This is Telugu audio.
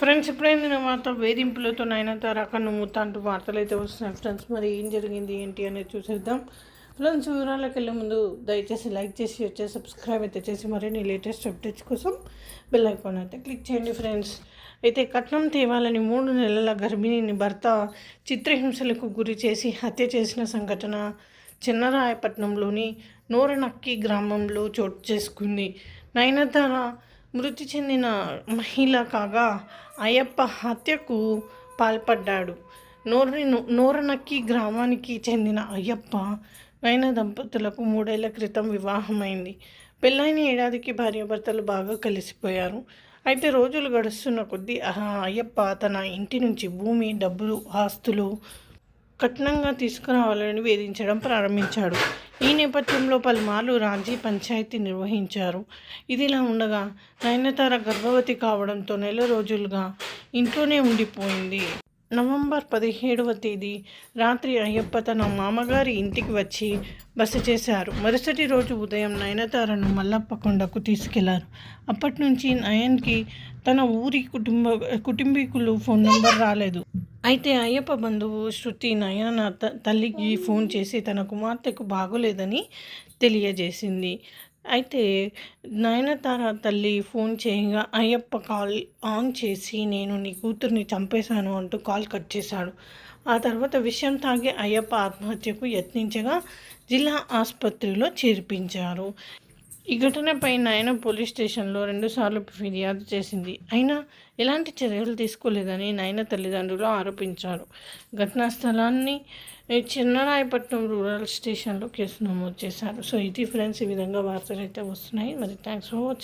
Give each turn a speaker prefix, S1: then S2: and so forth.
S1: ఫ్రెండ్స్ ఎప్పుడైంది వార్త వేధింపులతో నయనతార కన్ను మూత అంటూ వార్తలు అయితే వస్తున్నాయి ఫ్రెండ్స్. మరి ఏం జరిగింది ఏంటి అనేది చూసేద్దాం ఫ్రెండ్స్. వివరాలకు వెళ్ళే ముందు దయచేసి లైక్ చేసి సబ్స్క్రైబ్ అయితే చేసి మరిన్ని లేటెస్ట్ అప్డేట్స్ కోసం బెల్ ఐకాన్ అయితే క్లిక్ చేయండి ఫ్రెండ్స్. అయితే కట్నం తేవాలని 3 నెలల గర్భిణిని భర్త చిత్రహింసలకు గురి చేసి హత్య చేసిన సంఘటన చిన్నరాయపట్నంలోని నోరనక్కి గ్రామంలో చోటు చేసుకుంది. నయనతార మృతి చెందిన మహిళ కాగా అయ్యప్ప హత్యకు పాల్పడ్డాడు. నోరనక్కి గ్రామానికి చెందిన అయ్యప్ప నయన దంపతులకు 3 ఏళ్ల క్రితం వివాహమైంది. పెళ్ళైన ఏడాదికి భార్యాభర్తలు బాగా కలిసిపోయారు. అయితే రోజులు గడుస్తున్న కొద్దీ అయ్యప్ప తన ఇంటి నుంచి భూమి, డబ్బులు, ఆస్తులు కట్నంగా తీసుకురావాలని వేధించడం ప్రారంభించాడు. ఈ నేపథ్యంలో పలుమార్లు రాజీ పంచాయతీ నిర్వహించారు. ఇదిలా ఉండగా నయనతార గర్భవతి కావడంతో నెల రోజులుగా ఇంట్లోనే ఉండిపోయింది. నవంబర్ 17వ తేదీ రాత్రి అయ్యప్ప తన మామగారి ఇంటికి వచ్చి బస చేశారు. మరుసటి రోజు ఉదయం నయనతారను మల్లప్ప కొండకు తీసుకెళ్లారు. అప్పటి నుంచి నయన్కి తన ఊరి కుటుంబీకులు ఫోన్ నెంబర్ రాలేదు. అయితే అయ్యప్ప బంధువు శృతి నయన తల్లికి ఫోన్ చేసి తన కుమార్తెకు బాగోలేదని తెలియజేసింది. అయితే నయనతార తల్లి ఫోన్ చేయగా అయ్యప్ప కాల్ ఆన్ చేసి నేను నీ కూతుర్ని చంపేశాను అంటూ కాల్ కట్ చేశాడు. ఆ తర్వాత విషయం తాగి అయ్యప్ప ఆత్మహత్యకు యత్నించగా జిల్లా ఆసుపత్రిలో చేర్పించారు. ఈ ఘటనపై నయన పోలీస్ స్టేషన్లో 2 సార్లు ఫిర్యాదు చేసింది. అయినా ఎలాంటి చర్యలు తీసుకోలేదని నయన తల్లిదండ్రులు ఆరోపించారు. ఘటనా స్థలాన్ని చిన్నరాయపట్నం రూరల్ స్టేషన్లో కేసు నమోదు చేశారు. సో ఇది ఫ్రెండ్స్, ఈ విధంగా వార్తలు అయితే వస్తున్నాయి. మరి థ్యాంక్స్ ఫర్ వాచింగ్.